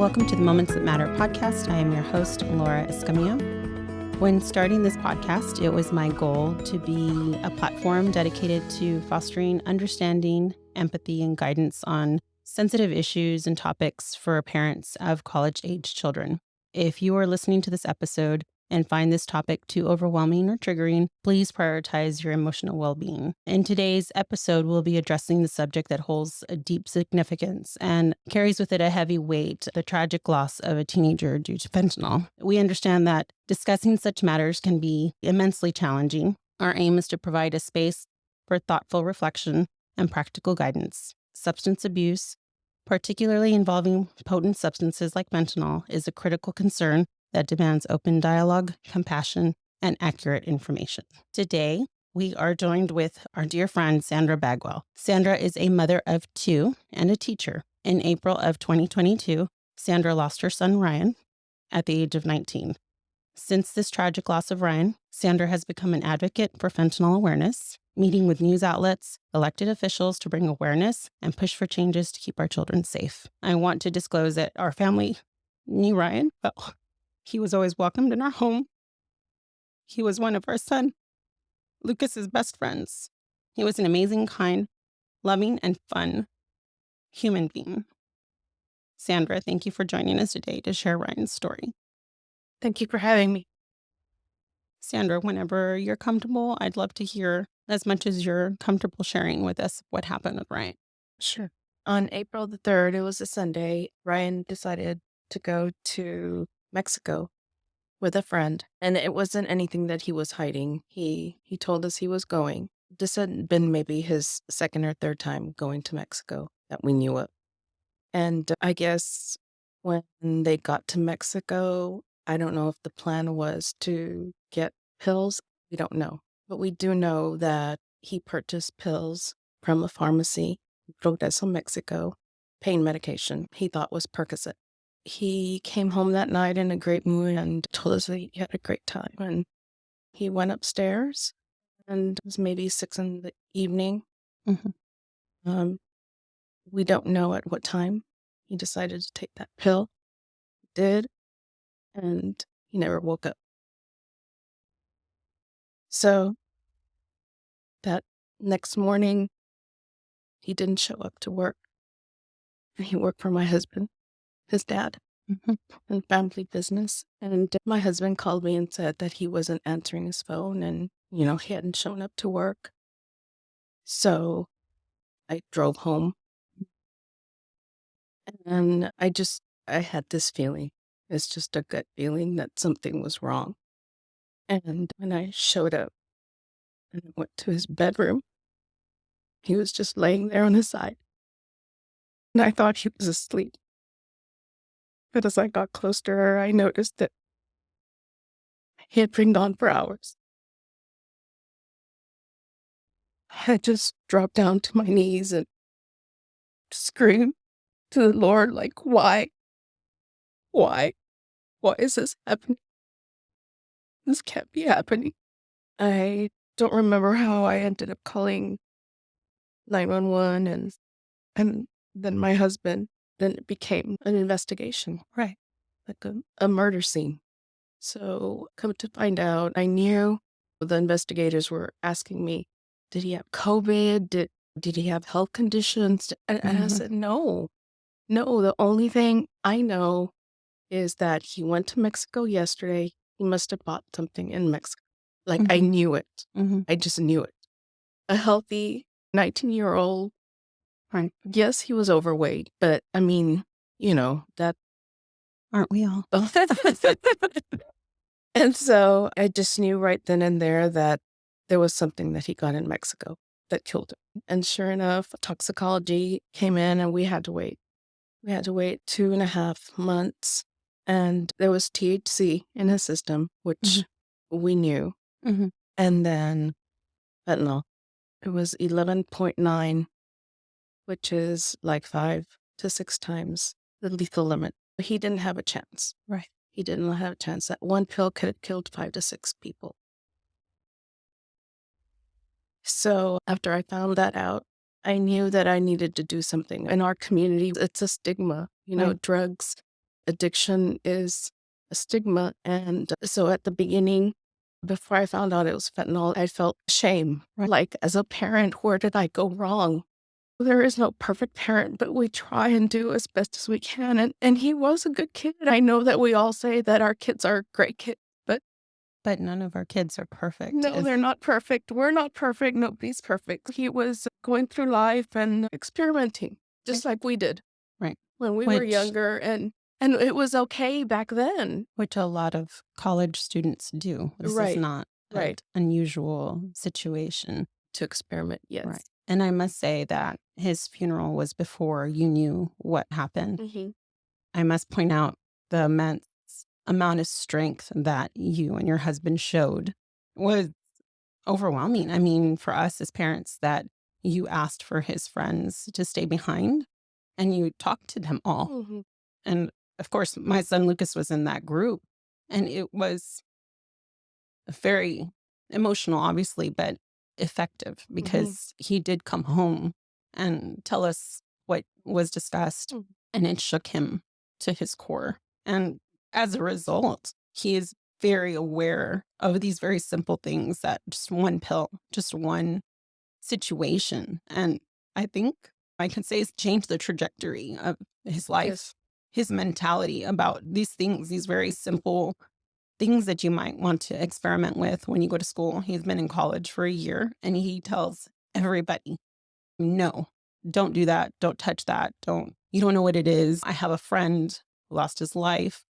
Welcome to the Moments That Matter podcast. I am your host, Laura Escamillo. When starting this podcast, it was my goal to be a platform dedicated to fostering understanding, empathy, and guidance on sensitive issues and topics for parents of college-age children. If you are listening to this episode and find this topic too overwhelming or triggering, please prioritize your emotional well-being. In today's episode, we'll be addressing the subject that holds a deep significance and carries with it a heavy weight, the tragic loss of a teenager due to fentanyl. We understand that discussing such matters can be immensely challenging. Our aim is to provide a space for thoughtful reflection and practical guidance. Substance abuse, particularly involving potent substances like fentanyl, is a critical concern that demands open dialogue, compassion, and accurate information. Today, we are joined with our dear friend, Sandra Bagwell. Sandra is a mother of two and a teacher. In April of 2022, Sandra lost her son, Ryan, at the age of 19. Since this tragic loss of Ryan, Sandra has become an advocate for fentanyl awareness, meeting with news outlets, elected officials to bring awareness and push for changes to keep our children safe. I want to disclose that our family knew Ryan well. He was always welcomed in our home. He was one of our son, Lucas's best friends. He was an amazing, kind, loving, and fun human being. Sandra, thank you for joining us today to share Ryan's story. Thank you for having me. Sandra, whenever you're comfortable, I'd love to hear as much as you're comfortable sharing with us what happened with Ryan. Sure. On April the 3rd, it was a Sunday, Ryan decided to go to Mexico with a friend, and it wasn't anything that he was hiding. He told us he was going. This had been maybe his second or third time going to Mexico that we knew of. And I guess when they got to Mexico, I don't know if the plan was to get pills. We don't know. But we do know that he purchased pills from a pharmacy, Progreso, Mexico, pain medication he thought was Percocet. He came home that night in a great mood and told us that he had a great time. And he went upstairs, and it was maybe 6 in the evening. Mm-hmm. We don't know at what time he decided to take that pill. He did, and he never woke up. So that next morning, he didn't show up to work. And he worked for my husband, his dad, in family business. And my husband called me and said that he wasn't answering his phone and, he hadn't shown up to work. So I drove home. And I had this feeling. It's just a gut feeling that something was wrong. And when I showed up and I went to his bedroom, he was just laying there on his side. And I thought he was asleep. But as I got closer, I noticed that he had been gone for hours. I just dropped down to my knees and screamed to the Lord, like, why? Why? Why is this happening? This can't be happening. I don't remember how I ended up calling 911 and then my husband. Then it became an investigation. Right. Like a murder scene. So come to find out, I knew the investigators were asking me, did he have COVID? Did he have health conditions? And I said, no. The only thing I know is that he went to Mexico yesterday. He must have bought something in Mexico. Like, I knew it. I just knew it. A healthy 19-year-old. Right. Yes, he was overweight, but I mean, that. Aren't we all? And so I just knew right then and there that there was something that he got in Mexico that killed him. And sure enough, toxicology came in and we had to wait. We had to wait 2.5 months. And there was THC in his system, which we knew. And then fentanyl. It was 11.9, which is like 5 to 6 times the lethal limit. He didn't have a chance. Right. He didn't have a chance. That one pill could have killed 5 to 6 people. So after I found that out, I knew that I needed to do something. In our community, it's a stigma, Right. drugs addiction is a stigma. And so at the beginning, before I found out it was fentanyl, I felt shame. Right. Like, as a parent, where did I go wrong? There is no perfect parent, but we try and do as best as we can. And he was a good kid. I know that we all say that our kids are great kids, But none of our kids are perfect. no, they're not perfect. We're not perfect. Nobody's perfect. He was going through life and experimenting, just like we did Right. when we were Which younger. And it was okay back then. which a lot of college students do. This is Right. not an Right. unusual situation. To experiment, yes. Right. And I must say that his funeral was before you knew what happened. Mm-hmm. I must point out the immense amount of strength that you and your husband showed was overwhelming. I mean, for us as parents, that you asked for his friends to stay behind and you talked to them all. Mm-hmm. And of course, my son Lucas was in that group, and it was very emotional, obviously, but effective because he did come home and tell us what was discussed, Mhm. and it shook him to his core. And as a result, he is very aware of these very simple things, that just one pill, just one situation. And I think I can say it's changed the trajectory of his life, Yes. his mentality about these things, these very simple things that you might want to experiment with when you go to school. He's been in college for a year and he tells everybody, no, don't do that. Don't touch that. You don't know what it is. I have a friend who lost his life.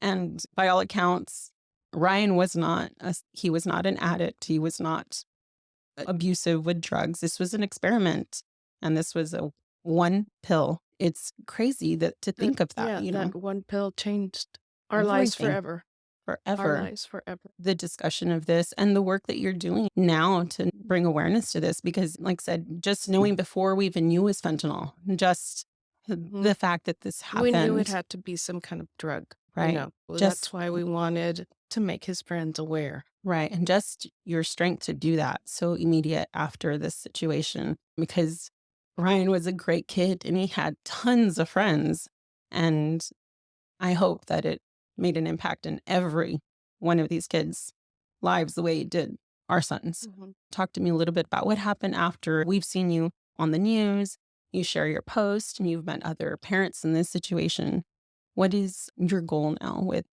And by all accounts, Ryan was not, he was not an addict. He was not abusive with drugs. This was an experiment. And this was a one pill. It's crazy to think of that, Yeah, that one pill changed our lives Everything. forever. Our forever. lives forever. The discussion of this and the work that you're doing now to bring awareness to this, because like I said, just knowing before we even knew it was fentanyl, just the fact that this We knew it happened, had to be some kind of drug. right? Well, Just that's why we wanted to make his friends aware. right. And just your strength to do that so immediate after this situation, because Ryan was a great kid and he had tons of friends. And I hope that it made an impact in every one of these kids' lives the way it did our sons. Talk to me a little bit about what happened after. We've seen you on the news, you share your post, and you've met other parents in this situation. What is your goal now with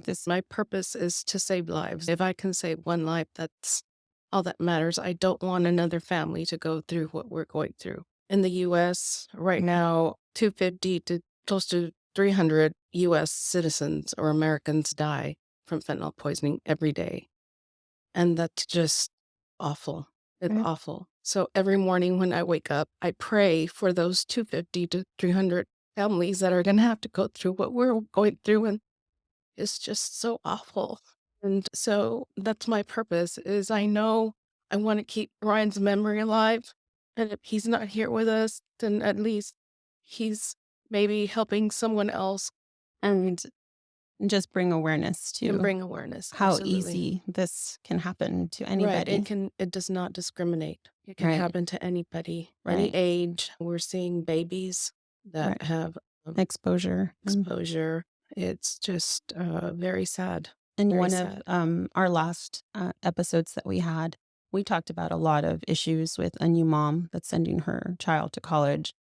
this? My purpose is to save lives. If I can save one life, that's all that matters. I don't want another family to go through what we're going through. In the U.S. right now, 250 to close to 300 U.S. citizens or Americans die from fentanyl poisoning every day. And that's just awful. It's Right. awful. So every morning when I wake up, I pray for those 250 to 300 families that are going to have to go through what we're going through. And it's just so awful. And so that's my purpose, is I know I want to keep Ryan's memory alive. And if he's not here with us, then at least he's maybe helping someone else And just bring awareness and to bring awareness. how Absolutely. easy this can happen to Right. anybody. It does not discriminate. It can Right. happen to anybody, any Right. age. We're seeing babies that Right. have Exposure. exposure. It's just very sad. And Very one sad. of our last episodes that we had, we talked about a lot of issues with a new mom that's sending her child to college.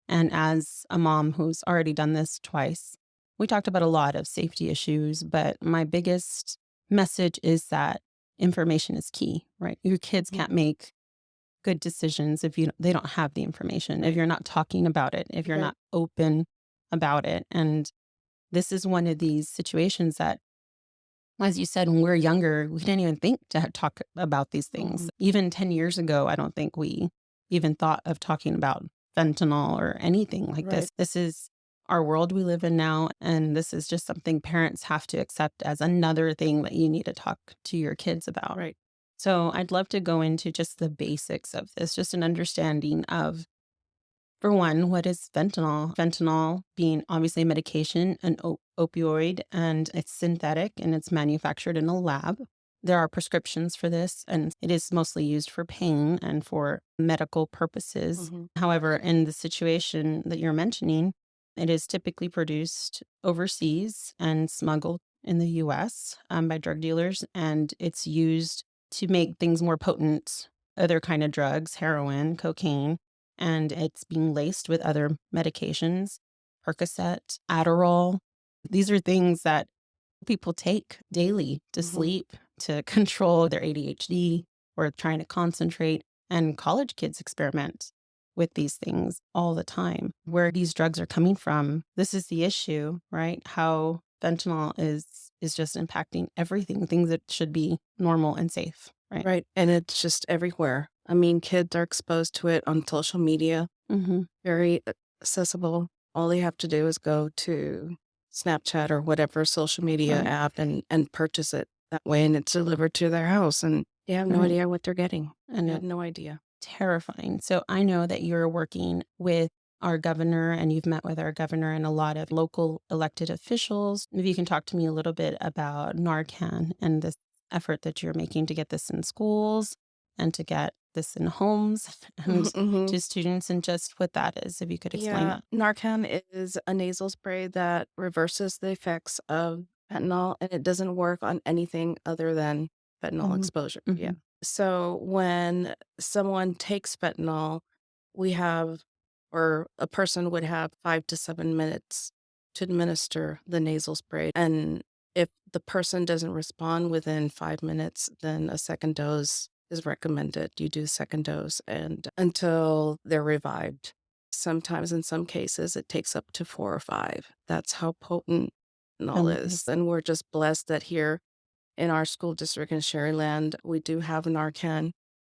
And as a mom who's already done this twice, we talked about a lot of safety issues. But my biggest message is that information is key, right? Your kids can't make good decisions if they don't have the information, if you're not talking about it, if you're Right. not open about it. And this is one of these situations that, as you said, when we were younger, we didn't even think to talk about these things. Even 10 years ago, I don't think we even thought of talking about fentanyl or anything like this. Right. This is our world we live in now. And this is just something parents have to accept as another thing that you need to talk to your kids about. Right. So I'd love to go into just the basics of this, just an understanding of, for one, what is fentanyl? Fentanyl being obviously a medication, an opioid, and it's synthetic and it's manufactured in a lab. There are prescriptions for this, and it is mostly used for pain and for medical purposes. However, in the situation that you're mentioning, It is typically produced overseas and smuggled in the US by drug dealers, and it's used to make things more potent, other kind of drugs, heroin, cocaine, and it's being laced with other medications, Percocet, Adderall. These are things that people take daily to Mhm. sleep, to control their ADHD or trying to concentrate. And college kids experiment with these things all the time. Where these drugs are coming from, this is the issue, right? How fentanyl is just impacting everything, things that should be normal and safe, right? Right. And it's just everywhere. I mean, kids are exposed to it on social media, Mm-hmm. very accessible. All they have to do is go to Snapchat or whatever social media Right. app and purchase it that way, and it's delivered to their house, and they have no Right. idea what they're getting. And They have no idea. terrifying. So I know that you're working with our governor and you've met with our governor and a lot of local elected officials. Maybe you can talk to me a little bit about Narcan and this effort that you're making to get this in schools and to get this in homes and Mhm. to students and just what that is, if you could explain Yeah, that. Narcan is a nasal spray that reverses the effects of fentanyl, and it doesn't work on anything other than fentanyl Mm-hmm. exposure. Yeah. Mm-hmm. So when someone takes fentanyl, we have, or a person would have 5 to 7 minutes to administer the nasal spray. And if the person doesn't respond within 5 minutes, then a second dose is recommended. You do second dose and until they're revived. Sometimes in some cases, it takes up to 4 or 5. That's how potent fentanyl is, Amazing. and we're just blessed that here in our school district in Sharyland, we do have Narcan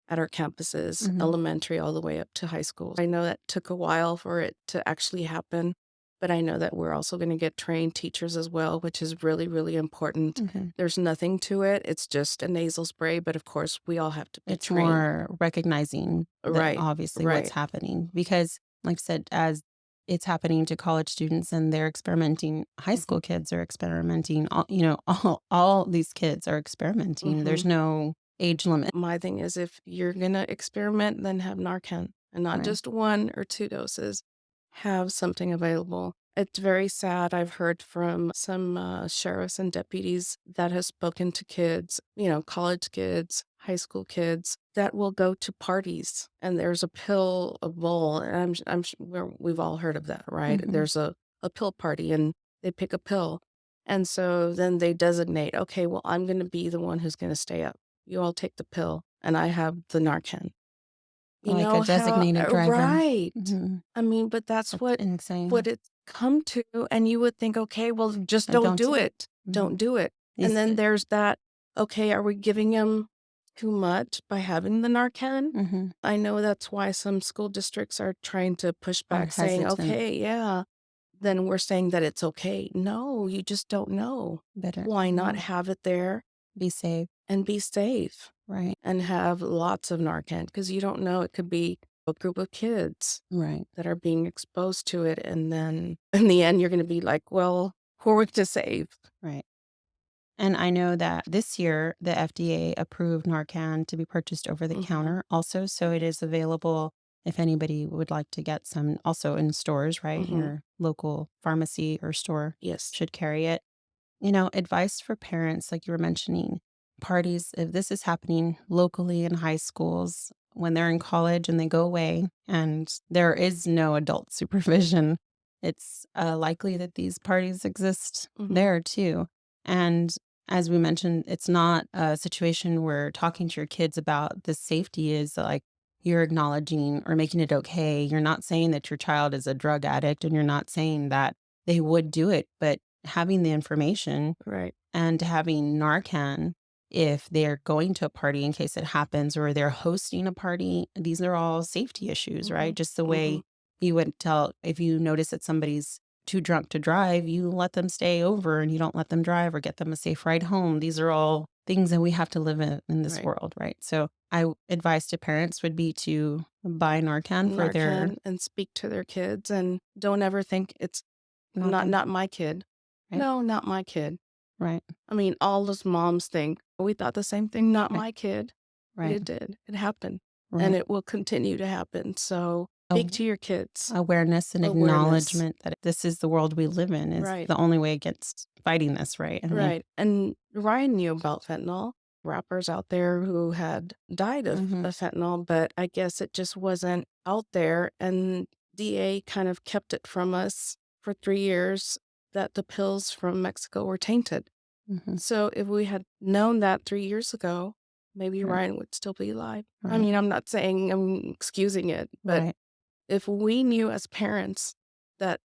at our campuses, Mm-hmm. elementary all the way up to high school. I know that took a while for it to actually happen, but I know that we're also gonna get trained teachers as well, which is really, really important. Mm-hmm. There's nothing to it, it's just a nasal spray, but of course, we all have to be It's trained. more recognizing that Right, obviously what's right. happening because, like I said, as it's happening to college students and they're experimenting, high Mhm, school kids are experimenting, all these kids are experimenting. There's mhm. no age limit, My thing is if you're gonna experiment, then have Narcan, and not right? just 1 or 2 doses. Have something available. It's very sad. I've heard from some sheriffs and deputies that have spoken to kids, college kids, high school kids that will go to parties and there's a pill, a bowl. And we've all heard of that, right? Mhm. There's a pill party and they pick a pill. And so then they designate, okay, well, I'm going to be the one who's going to stay up. You all take the pill and I have the Narcan. You Like a know how designated driver. right. Mhm. I mean, but that's That's what insane. it's come to, and you would think, "Okay, well, just I don't don't do do it. mhm. Don't do it." And These then ki there's that, "Okay, are we giving him too much by having the Narcan?" mhm, I know that's why some school districts are trying to push are back saying, hesitant, "Okay, yeah." Then we're saying that it's okay. No, you just don't know. better Why not have it there be safe, and be safe? right, And have lots of Narcan because you don't know, it could be a group of kids right. that are being exposed to it, and then in the end, you're gonna be like, "Well, who are we to save?" Right. And I know that this year, the FDA approved Narcan to be purchased over the Mhm. counter also. So it is available if anybody would like to get some also in stores, right? Mhm. Your local pharmacy or store Yes. should carry it. Advice for parents, like you were mentioning, parties, if this is happening locally in high schools, when they're in college and they go away and there is no adult supervision, it's likely that these parties exist Mhm. there too. And as we mentioned, it's not a situation where talking to your kids about the safety is like you're acknowledging or making it okay. You're not saying that your child is a drug addict and you're not saying that they would do it, but having the information Right. and having Narcan if they're going to a party in case it happens or they're hosting a party. These are all safety issues, right? Mhm. Just the way Mhm. you would tell if you notice that somebody's too drunk to drive, you let them stay over and you don't let them drive or get them a safe ride home. These are all things that we have to live in this Right. world, right? So advice to parents would be to buy Narcan for their Narcan and speak to their kids, and don't ever think it's not not them, not my kid. right? No, not my kid. Right, I mean, all those moms think, "We thought the same thing, not right, my kid." But right, it did. It happened, and right. it will continue to happen, so Speak to your kids. awareness and acknowledgement that this is the world we live in is Right. the only way against fighting this, right? I mean, Right. And Ryan knew about fentanyl. Rappers out there who had died of fentanyl, but I guess it just wasn't out there. And DA kind of kept it from us for 3 years that the pills from Mexico were tainted. So if we had known that 3 years ago, maybe Right. Ryan would still be alive. I Right. mean, I'm not saying I'm excusing it, but Right. if we knew as parents that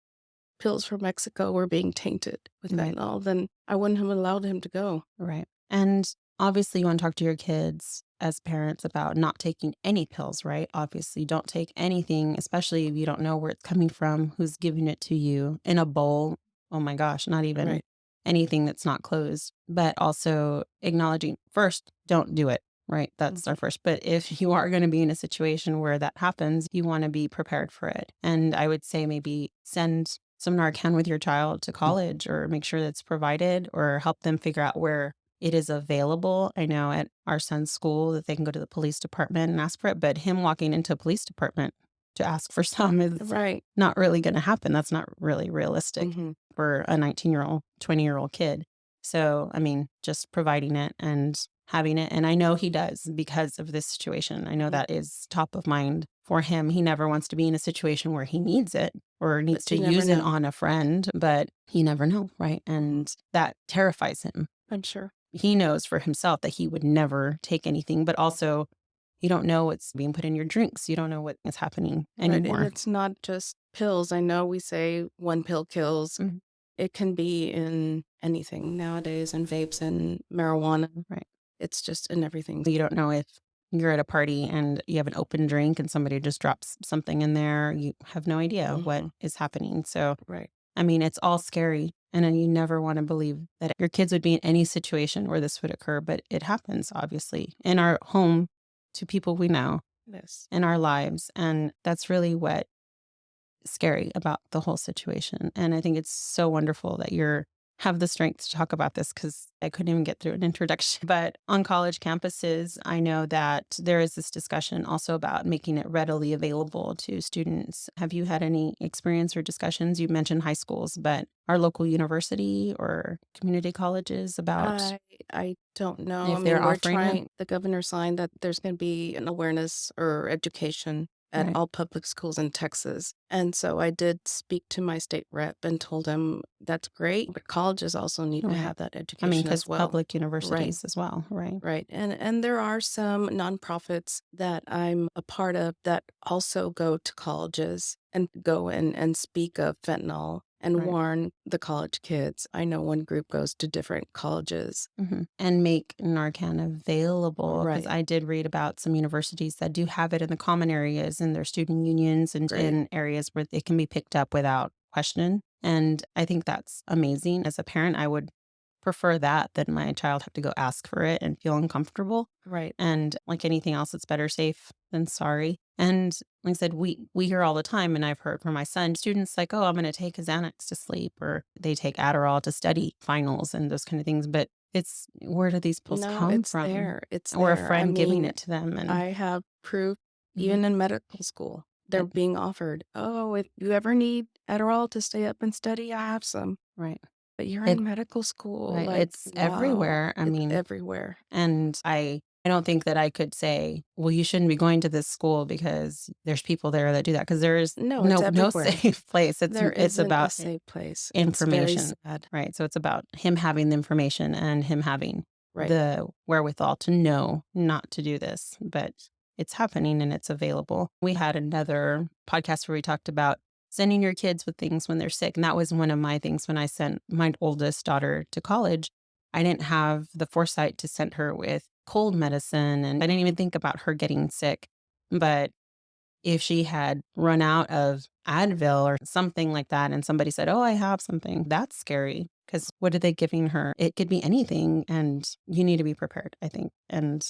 pills from Mexico were being tainted with Right. fentanyl, then I wouldn't have allowed him to go. Right. And obviously, you want to talk to your kids as parents about not taking any pills, right? Obviously, don't take anything, especially if you don't know where it's coming from, who's giving it to you in a bowl. Oh my gosh, not even Right. anything that's not closed, but also acknowledging first, don't do it, right? That's our first. But if you are going to be in a situation where that happens, you want to be prepared for it. And I would say maybe send some Narcan with your child to college or make sure that's provided or help them figure out where it is available. I know at our son's school that they can go to the police department and ask for it, but him walking into a police department to ask for some is Right. not really going to happen. That's not really realistic for a 19-year-old, 20-year-old kid. So, I mean, just providing it and having it. And I know he does because of this situation. I know that is top of mind for him. He never wants to be in a situation where he needs it or needs to you never use it know. on a friend, but you never know, right? And that terrifies him. I'm sure. He knows for himself that he would never take anything, but also you don't know what's being put in your drinks. You don't know what is happening Right. anymore. And it's not just pills. I know we say one pill kills. It can be in anything nowadays, and vapes and marijuana. Right. It's just in everything. You don't know if you're at a party and you have an open drink and somebody just drops something in there. You have no idea what is happening. So, Right. I mean, it's all scary. And then you never want to believe that your kids would be in any situation where this would occur. But it happens, obviously, in our home to people we know, Yes. in our lives. And that's really what is scary about the whole situation. And I think it's so wonderful that you're have the strength to talk about this because I couldn't even get through an introduction. But on college campuses, I know that there is this discussion also about making it readily available to students. Have you had any experience or discussions? You mentioned high schools, but our local university or community colleges about I don't know. if I they're mean, we're offering it? trying, the governor signed that there's going to be an awareness or education at Right. all public schools in Texas. And so I did speak to my state rep and told him that's great, but colleges also need to Right. have that I education mean, as because well. public universities as well, right? Right. And there are some nonprofits that I'm a part of that also go to colleges and go and speak of fentanyl and Right. warn the college kids. I know one group goes to different colleges. And make Narcan available because Right. I did read about some universities that do have it in the common areas in their student unions and Great. in areas where it can be picked up without question. And I think that's amazing. As a parent, I would prefer that than my child have to go ask for it and feel uncomfortable. Right. And like anything else, it's better safe than sorry. And like I said, we hear all the time, and I've heard from my son, students like, oh, I'm going to take a Xanax to sleep, or they take Adderall to study finals and those kind of things. But it's where do these pills No, come it's from? there. It's Or a there. I friend giving mean, it to them. And I have proof even in medical school. They're being offered, oh, if you ever need Adderall to stay up and study, I have some. right. But you're It, in medical school. right. Like, It's wow, everywhere. I it's mean, everywhere. and I don't think that I could say, well, you shouldn't be going to this school because there's people there that do that. Because there is No, it's no everywhere. safe place. There It's isn't a about safe place. It's information. very sad. Right. So it's about him having the information and him having Right. the wherewithal to know not to do this. But it's happening and it's available. We had another podcast where we talked about sending your kids with things when they're sick. And that was one of my things when I sent my oldest daughter to college. I didn't have the foresight to send her with cold medicine, and I didn't even think about her getting sick. But if she had run out of Advil or something like that, and somebody said, oh, I have something, that's scary. Because what are they giving her? It could be anything, and you need to be prepared, I think. And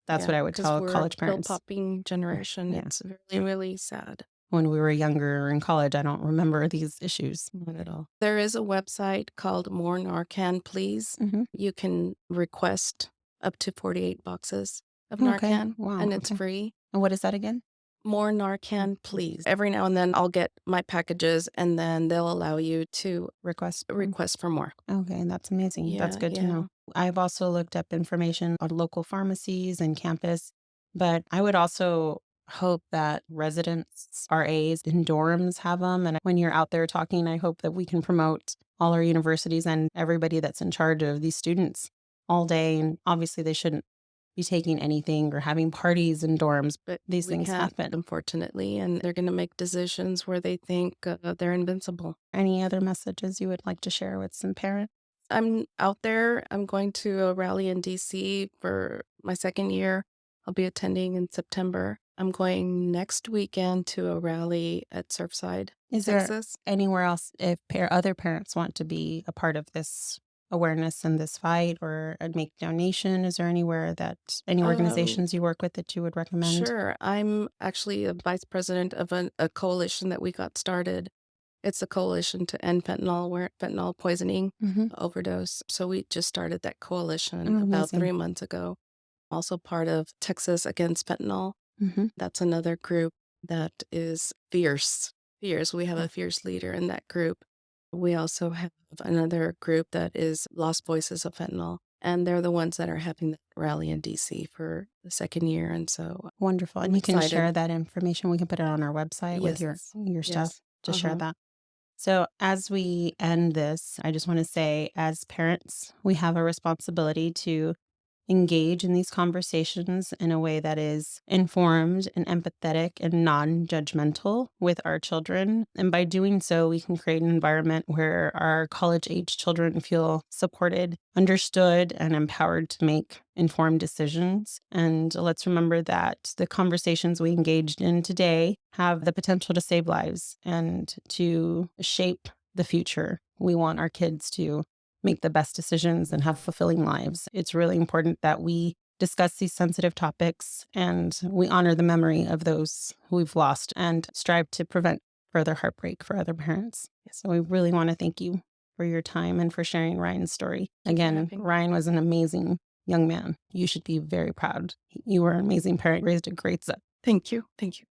that's what I would tell college parents. Pill popping generation. Yeah. It's really, really sad. When we were younger in college, I don't remember these issues. Not at all. There is a website called More Narcan, Please. You can request up to 48 boxes of Okay. Narcan, Wow. and it's Okay. free. And what is that again? more Narcan, please. Every now and then I'll get my packages and then they'll allow you to Request. request for more. Okay, that's amazing. That's Yeah, good to yeah. know. I've also looked up information on local pharmacies and campus, but I would also hope that residents, RAs in dorms have them. And when you're out there talking, I hope that we can promote all our universities and everybody that's in charge of these students all day. And obviously, they shouldn't be taking anything or having parties in dorms, But these we things can't, happen. unfortunately, and they're going to make decisions where they think they're invincible. Any other messages you would like to share with some parents? I'm out there. I'm going to a rally in DC for my second year. I'll be attending in September. I'm going next weekend to a rally at Surfside, Is there Texas. anywhere else, if other parents want to be a part of this awareness and this fight or make donation, is there anywhere that any organizations you work with that you would recommend? Sure. I'm actually a vice president of a coalition that we got started. It's a coalition to end fentanyl poisoning, Mm-hmm. overdose. So we just started that coalition Oh, about amazing. 3 months ago. Also part of Texas Against Fentanyl. Mm-hmm. That's another group that is fierce. Fierce. We have a fierce leader in that group. We also have another group that is Lost Voices of Fentanyl. And they're the ones that are having the rally in DC for the second year. And so Wonderful. And I'm you can excited. share that information. We can put it on our website with your stuff Yes. to share Uh-huh. that. So as we end this, I just want to say, as parents, we have a responsibility to engage in these conversations in a way that is informed and empathetic and non-judgmental with our children. And by doing so, we can create an environment where our college-age children feel supported, understood, and empowered to make informed decisions. And let's remember that the conversations we engaged in today have the potential to save lives and to shape the future. We want our kids to make the best decisions and have fulfilling lives. It's really important that we discuss these sensitive topics and we honor the memory of those who we've lost and strive to prevent further heartbreak for other parents. So we really want to thank you for your time and for sharing Ryan's story. Again, Ryan was an amazing young man. You should be very proud. You were an amazing parent, raised a great son. Thank you. Thank you.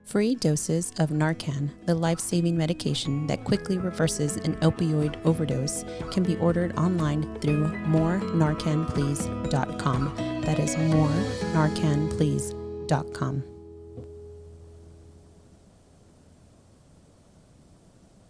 Free doses of Narcan, the life-saving medication that quickly reverses an opioid overdose, can be ordered online through morenarcanplease.com. That is morenarcanplease.com.